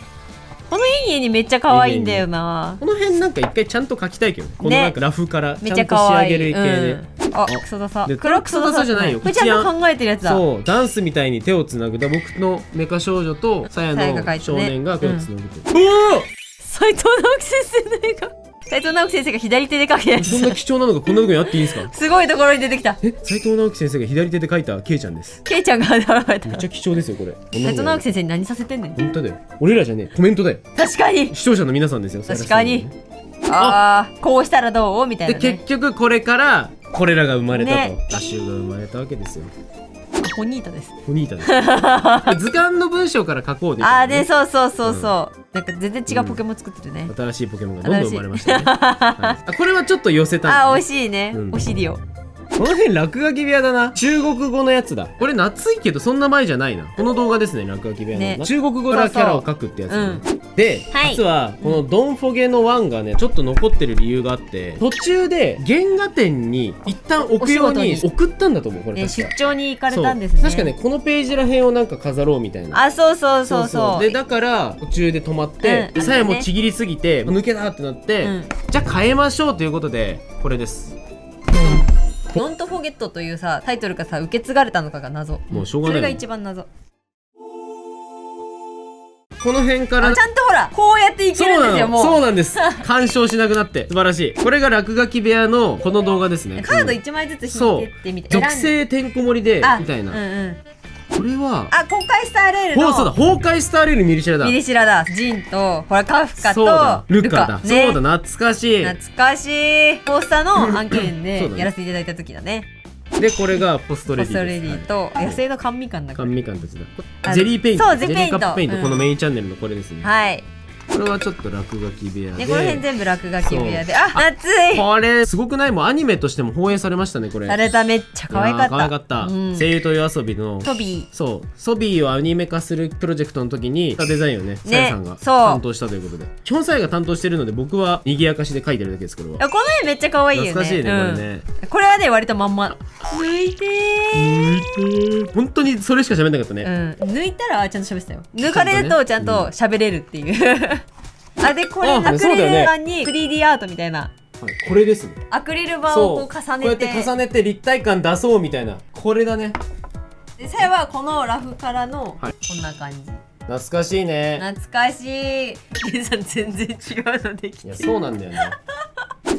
この家にめっちゃ可愛いんだよな。この辺なんか一回ちゃんと書きたいけど、このなんかラフからちゃんと仕上げる系で。あ、クソダサ。クロクソダサじゃないよ。これちゃんと考えてるやつだ。そう、ダンスみたいに手をつなぐ。僕のメカ少女とさやの少年が手をつなぐと。おお！斉藤直樹先生の絵が。斉藤直樹先生が左手で描くやつ。そんな貴重なのがこんなとこにあっていいんですか？すごいところに出てきた。斉藤直樹先生が左手で描いたケイちゃんです。ケイちゃんが現れた。めっちゃ貴重ですよこれ。斉藤直樹先生に何させてんねん。本当だよ。俺らじゃねえ、コメントだよ。確かに。視聴者の皆さんですよ。確かに。ああ、こうしたらどうみたいな。で結局これからこれらが生まれたと。ラシュが生まれたわけですよ。ホニータです。ホニータです。図鑑の文章から書こうで。ああね、そう。なんか全然違うポケモン作ってるね。新しいポケモンがどんどん生まれましたね。これはちょっと寄せた。あ、美味しいね。お尻を。この辺落書き部屋だな。中国語のやつだ。これ夏いけどそんな前じゃないな。この動画ですね、落書き部屋の中国語からキャラを描くってやつで、実はこのドンフォゲの1がねちょっと残ってる理由があって、途中で原画展に一旦置くように送ったんだと思う。これ出張に行かれたんですね。確かね、このページら辺をなんか飾ろうみたいな。あ、そうで、だから途中で止まってさやもちぎりすぎて抜けたってなって、じゃあ変えましょうということでこれです。ドントフォゲットというさタイトルがさ受け継がれたのかが謎。もうしょうがない。それが一番謎。この辺からちゃんとほらこうやっていけるんですよ。もうそうなんです。干渉しなくなって素晴らしい。これが落書き部屋のこの動画ですね。カード1枚ずつ引いてってみて、属性てんこ盛りでみたいな。これは公開スターレールの崩壊スターレールミリシラだ。ジンとほらカフカとルカだ。そうだ、懐かしいポスターの案件でやらせていただいた時だね。でこれがポストレディと野生の甘味感だから。甘味感たちだ。ゼリーペイント。ゼリーカップペイント。このメインチャンネルのこれですね。はい。これはちょっと落書き部屋で、この辺全部落書き部屋で、あ、暑い。これすごくない？もうアニメとしても放映されましたね。これされた。めっちゃ可愛かった。可愛かった。声優と夜遊びのソビー。そう、ソビーをアニメ化するプロジェクトの時にデザインをね、さやさんが担当したということで、基本さやが担当してるので僕は賑やかしで描いてるだけです。これはこの絵めっちゃ可愛いよね。懐かしいね、これね。これはね割とまんま抜いてー。本当にそれしか喋んなかったね。抜いたらちゃんと喋ってたよ。抜かれるとちゃんと喋れるっていうあ、でこれアクリル板に 3D アートみたいな、これですね。アクリル板をこう重ねて、こうやって重ねて立体感出そうみたいな、これだね。でさやはこのラフからのこんな感じ。懐かしいね。懐かしい。ゲンさん全然違うのできてる。いやそうなんだよね。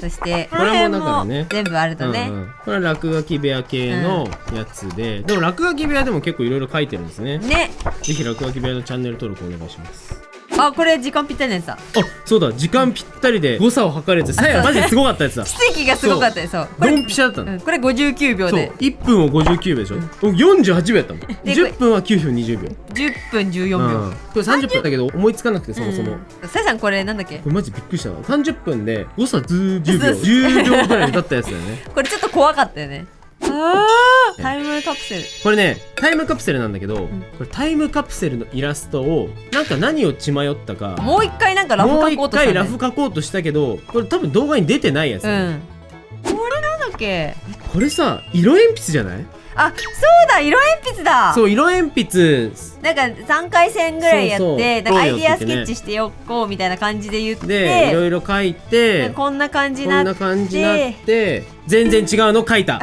そしてこれもだからね全部あるとね、これは落書き部屋系のやつで、でも落書き部屋でも結構いろいろ書いてるんですね。ぜひ落書き部屋のチャンネル登録お願いします。あ、これ時間ぴったりのやつだ。あ、そうだ、時間ぴったりで誤差を測るやつ。さやマジですごかったやつだ。奇跡がすごかったよ。そう。ドンピシャだったの。これ59秒で。1分を59秒でしょ。48秒やったの。10分は9分20秒。10分14秒。これ30分だけど思いつかなくてそもそも。さやさんこれなんだっけ？これマジびっくりしたわ。30分で誤差10秒、10秒ぐらいだったやつだよね。これちょっと怖かったよね。タイムカプセル。これねタイムカプセルなんだけど、これタイムカプセルのイラストをなんか何を血迷ったかもう一回なんかラフ描こうとした、ね、もう一回ラフ描こうとしたけど、これ多分動画に出てないやつ、これなんだっけ？これさ色鉛筆じゃない？あ、そうだ、色鉛筆だ。そう、色鉛筆なんか3回戦ぐらいやってアイディアスケッチしておこうみたいな感じで言って、でいろいろ書いてこんな感じになって全然違うの書いた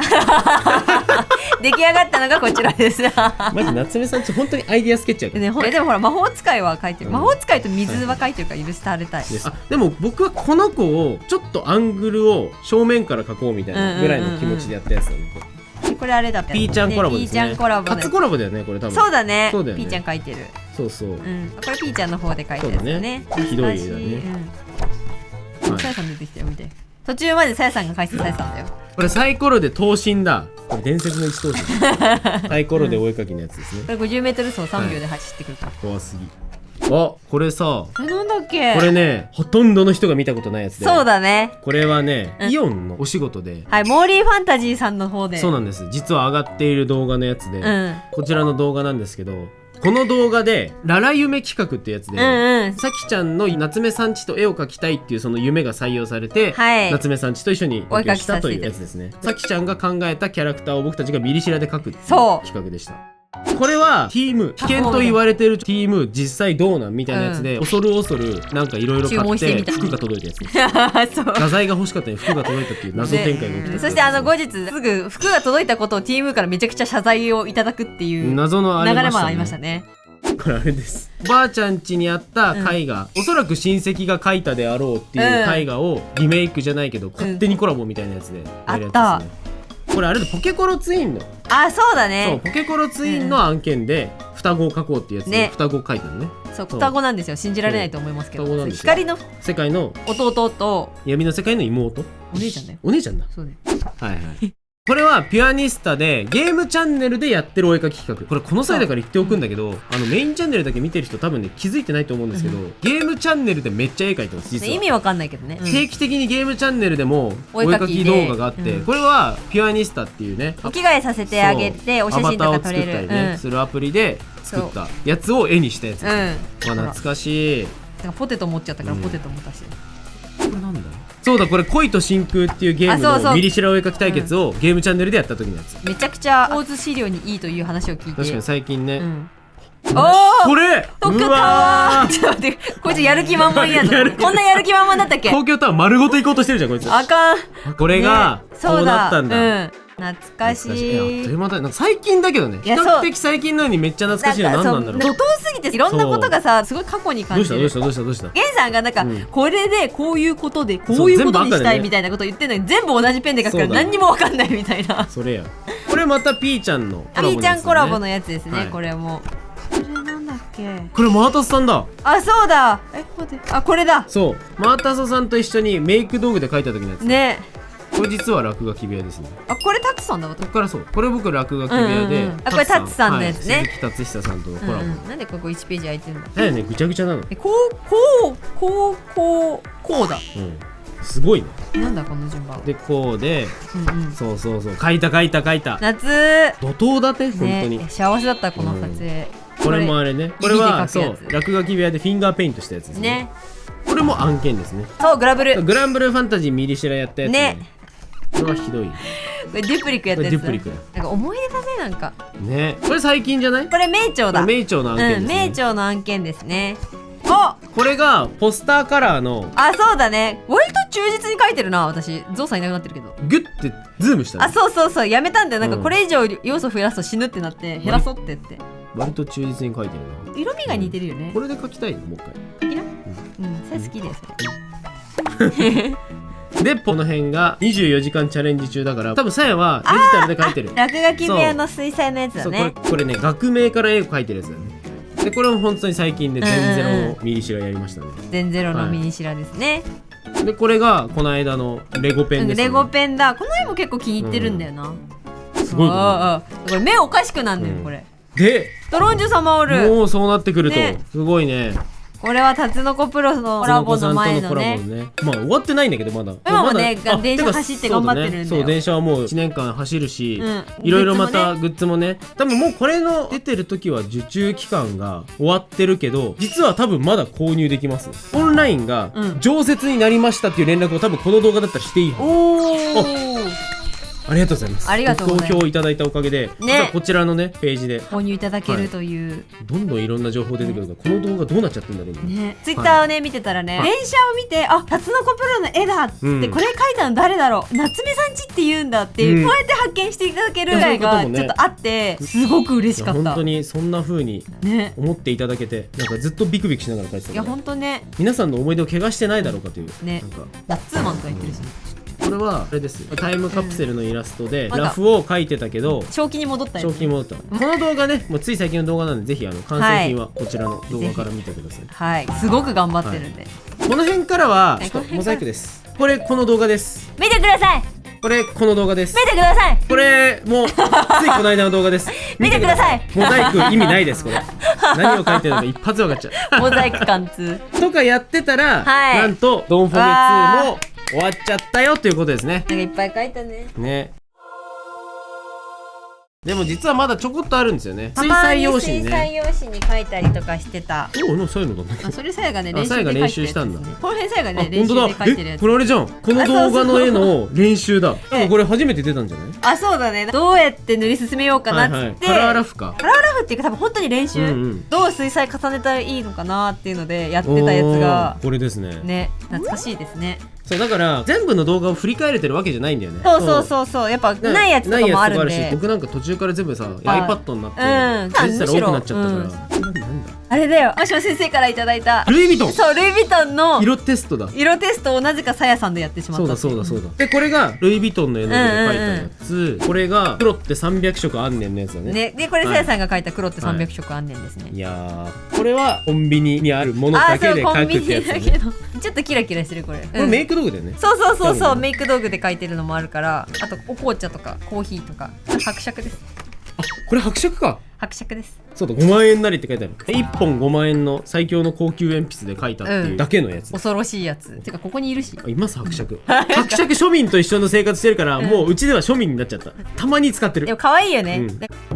出来上がったのがこちらですマジ夏目さんち本当にアイディアスケッチやから、ね、でもほら魔法使いは書いてる、魔法使いと水は書いてるから許してあげたい。でも僕はこの子をちょっとアングルを正面から描こうみたいなぐらいの気持ちでやったやつだね。これあれだったピーちゃんコラボですね。ピーちゃんコラボ初コラボだよねこれ多分。そうだね。そうだよねピーちゃん描いてる。そうそう。これピーちゃんの方で描いてるやつだね。ひどい絵だね。さやさん出てきたよ見て。途中までさやさんが描いてたさやさんだよ。これサイコロで頭身だ。これ伝説の一頭身。サイコロでお絵描きのやつですね。これ50メートル走3秒で走ってくるから。怖すぎ。あ、これさ、なんだっけ。これね、ほとんどの人が見たことないやつで。そうだね。これはね、イオンのお仕事で。はい、モーリーファンタジーさんの方で。そうなんです。実は上がっている動画のやつで、こちらの動画なんですけど、この動画でララ夢企画ってやつで、さきちゃんの夏目さんちと絵を描きたいっていうその夢が採用されて、夏目さんちと一緒にお絵描きしたというやつですね。さきちゃんが考えたキャラクターを僕たちがミリシラで描くっていう企画でした。これはティーム危険と言われてるティーム実際どうなんみたいなやつで、恐る恐るなんかいろいろ買って服が届いたやつです。画材が欲しかったのに服が届いたっていう謎展開が起きた。そして後日すぐ服が届いたことをティームからめちゃくちゃ謝罪をいただくっていう謎の流れもありましたね。これあれです。おばあちゃん家にあった絵画、おそらく親戚が描いたであろうっていう絵画をリメイクじゃないけど勝手にコラボみたいなやつでやるやつですね。これあれでポケコロツインの、そうだね。そうポケコロツインの案件で双子を描こうっていうやつで双子を描いたのね。そう双子なんですよ。信じられないと思いますけど、光の世界の弟と闇の世界の妹、お姉ちゃんだよ。お姉ちゃんだ。そうね。はいはい。これはピュアニスタでゲームチャンネルでやってるお絵描き企画。これこの際だから言っておくんだけど、メインチャンネルだけ見てる人多分ね気づいてないと思うんですけど、ゲームチャンネルでめっちゃ絵描いてます。実は意味わかんないけどね。定期的にゲームチャンネルでもお絵描き動画があって、これはピュアニスタっていうね、お着替えさせてあげてお写真とか撮れるアバターを作ったりねするアプリで作ったやつを絵にしたやつです。懐かしい。ポテト持っちゃったからポテト持たして。これなんだ。そうだ、これ恋と真空っていうゲームのミリシラお絵描き対決をゲームチャンネルでやった時のやつ。めちゃくちゃ大津資料にいいという話を聞いて。確かに最近ね。これ東京タワー。ちょっと待って、こいつやる気満々やぞ。こんなやる気満々だったっけ。東京タワー丸ごと行こうとしてるじゃんこいつ。あかん。これがこうなったんだ。懐かしい。最近だけどね、比較的最近なのにめっちゃ懐かしいのは何なんだろう。怒涛すぎていろんなことがさすごい過去に感じる。どうしたゲンさんがなんかこれでこういうことでこういうことにしたいみたいなこと言ってんのに全部同じペンで書くから何にも分かんないみたいな。それや。これまたピーちゃんのピーちゃんコラボのやつですね。これもこれなんだっけ。これマータスさんだ。そうだ。待って、これだ。そうマータスさんと一緒にメイク道具で描いた時のやつね。これ実は落書き部屋ですね。これタツさんだ。ここからそう。これ僕落書き部屋で。これタツさんのやつね。鈴木達久さんとのコラボ。なんでここ1ページ空いてるんだ。だよね、ぐちゃぐちゃなの。こうだ。すごいね。なんだこの順番。でこうで、そう書いた。夏。怒涛だって本当に。幸せだったこの撮影。これもあれね。これはそう落書き部屋でフィンガーペイントしたやつですね。これも案件ですね。そうグランブルファンタジーミリシラやったやつね。これはひどい。これデュプリクやったやつ。デュプリクなんか思い出だねなんか。ね。これ最近じゃない？これ名著だ。名著の案件ですね。名著の案件ですね。これがポスターカラーの。そうだね。割と忠実に描いてるな私。ゾウさんいなくなってるけど。ギュッてズームした。そうやめたんだよ。なんかこれ以上要素増やすと死ぬってなって減らそうって言って。割と忠実に描いてるな。色味が似てるよね。これで描きたいのもう一回。いいな。それ好きです。でこの辺が24時間チャレンジ中だから多分さやはデジタルで描いてる。落書き部屋の水彩のやつだね。これね学名から絵を描いてるやつだよね。でこれも本当に最近で全ゼロミリシラやりましたね。全ゼロのミニシラですね。でこれがこの間のレゴペンですね。レゴペンだ。この絵も結構気に入ってるんだよな。すごい。これ目おかしくなんだよこれ。でドロンジュ様おる。もうそうなってくるとすごいね。これはタツノコプロのコラボの前のね。まあ終わってないんだけどまだ。今もね電車走って頑張ってるんだよ。そう電車はもう1年間走るし、いろいろまたグッズもね。多分もうこれの出てる時は受注期間が終わってるけど、実は多分まだ購入できます。オンラインが常設になりましたっていう連絡を多分この動画だったらしていいはず。ありがとうございます。ありがとうございます。ご好評いただいたおかげで、こちらのねページで購入いただけるという、どんどんいろんな情報出てくるから、この動画どうなっちゃってんだろうね。ツイッターをね見てたらね、電車を見てタツノコプロの絵だっつって、これ描いたの誰だろう、夏目さんちって言うんだっていう、こうやって発見していただけるぐらいがちょっとあって、すごく嬉しかった。本当にそんな風に思っていただけて、なんかずっとビクビクしながら描いてた。いや本当ね、皆さんの思い出を怪我してないだろうかというね。ナッツーマンとか言ってるし。これはあれですよ、タイムカプセルのイラストでラフを描いてたけど正気に戻ったやつ。正気に戻った。この動画ね、もうつい最近の動画なんで、ぜひ完成品はこちらの動画から見てください。はい、すごく頑張ってるんで、この辺からはちょっとモザイクです。これこの動画です。見てください。これこの動画です。見てください。これもうついこの間の動画です。見てください。モザイク意味ないです。これ何を書いてるのか一発分かっちゃう。モザイク貫通とかやってたら、はいなんとドンフォゲ2も終わっちゃったよということですね。なんかいっぱい書いたね。ね。でも実はまだちょこっとあるんですよね。水彩用紙にね、水彩用紙に書いたりとかしてた。そういうのだね。あ、それさやがね、練習したんだ。この辺さやがね、練習で書いてるやつ。これあれじゃん、この動画の絵の練習だ。これ初めて出たんじゃない？あ、そうだね。どうやって塗り進めようかなっつって、カラーラフか。カラーラフっていうか多分本当に練習、どう水彩重ねたらいいのかなっていうのでやってたやつがこれですね。ね、懐かしいですね。そうだから全部の動画を振り返れてるわけじゃないんだよね。そうやっぱないやつとかもあるんで、僕なんか途中から全部さ iPad になってデジタル多くなっちゃったから、あれだよ、真島先生からいただいたルイ・ヴィトン。そう、ルイ・ヴィトンの色テストだ。色テストをなぜかさやさんでやってしまった。そうだで、これがルイ・ヴィトンの絵の具で描いたやつ、これが黒って300色あんねんのやつだね。でこれさやさんが描いた黒って300色あんねんですね。いやー、これはコンビニにあるものだけで描くってやつね。ちょっとキラキラしてるこれ。これメイク道具だよね。そうメイク道具で描いてるのもあるから、あとお紅茶とかコーヒーとか。伯爵です。あ、これ伯爵か。伯爵です。そうだ、5万円なりって書いてある。1本5万円の最強の高級鉛筆で描いたっていうだけのやつ。恐ろしいやつ。てかここにいるし。います伯爵。伯爵庶民と一緒の生活してるから、もううちでは庶民になっちゃった。たまに使ってる。でも可愛いよね。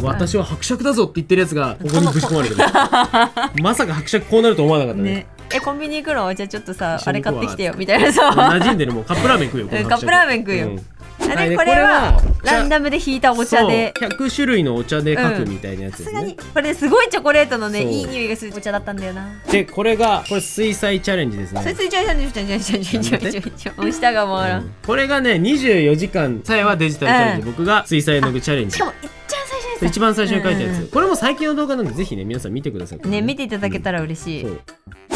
私は伯爵だぞって言ってるやつがここにぶち込まれてる。まさか伯爵こうなると思わなかったね。コンビニ行くの？じゃあちょっとさ、あれ買ってきてよみたいなさ。馴染んでる。もうカップラーメン食うよ。カップラーメン食うよ。これはランダムで引いたお茶で100種類のお茶で描くみたいなやつですね。これすごいチョコレートのね、いい匂いがするお茶だったんだよな。でこれ水彩チャレンジですね。水彩チャレンジ下が回らん。これがね24時間、さやはデジタルチャレンジ、僕が水彩の具チャレンジ。しかも一番最初に描いたやつ。これも最近の動画なんで、ぜひね皆さん見てくださいね。見ていただけたら嬉しい。こ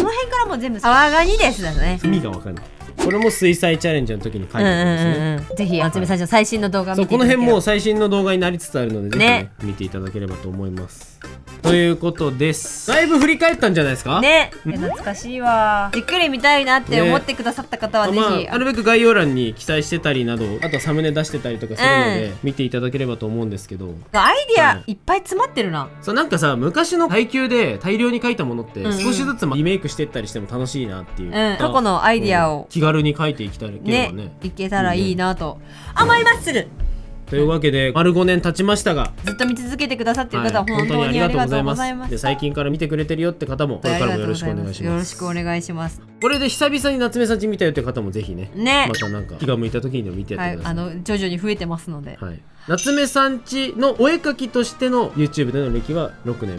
の辺からも全部泡ガニですだね。意味がわかんない。これも水彩チャレンジの時に描いたやつですね。ぜひ夏目さんの最新の動画見ていただければ。この辺も最新の動画になりつつあるので、ぜひね見ていただければと思います。ということです。だいぶ振り返ったんじゃないですかね。懐かしいわ。じっくり見たいなって思ってくださった方はぜひ、なるべく概要欄に記載してたりなど、あとはサムネ出してたりとかするので、見ていただければと思うんですけど、アイディアいっぱい詰まってるな。そうなんかさ、昔の配給で大量に書いたものって少しずつリメイクしてったりしても楽しいなっていう、過去のアイディアを気軽に書いていきたいね、いけたらいいなと思いまする。というわけで丸5年経ちましたが、ずっと見続けてくださっている方は本当にありがとうございます。で最近から見てくれてるよって方もこれからもよろしくお願いします。よろしくお願いします。これで久々に夏目さんち見たよって方もぜひねまたなんか気が向いた時にでも見てやってください。徐々に増えてますので、夏目さんちのお絵描きとしての YouTube での歴は6年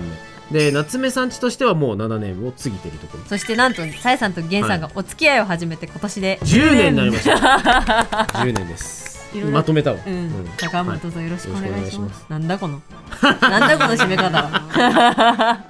目で、夏目さんちとしてはもう7年を過ぎてるところ。そしてなんとさやさんとげんさんがお付き合いを始めて今年で10年になりました。10年です。まとめたわ。高山どうぞよろしくお願いします。なんだこの締め方は。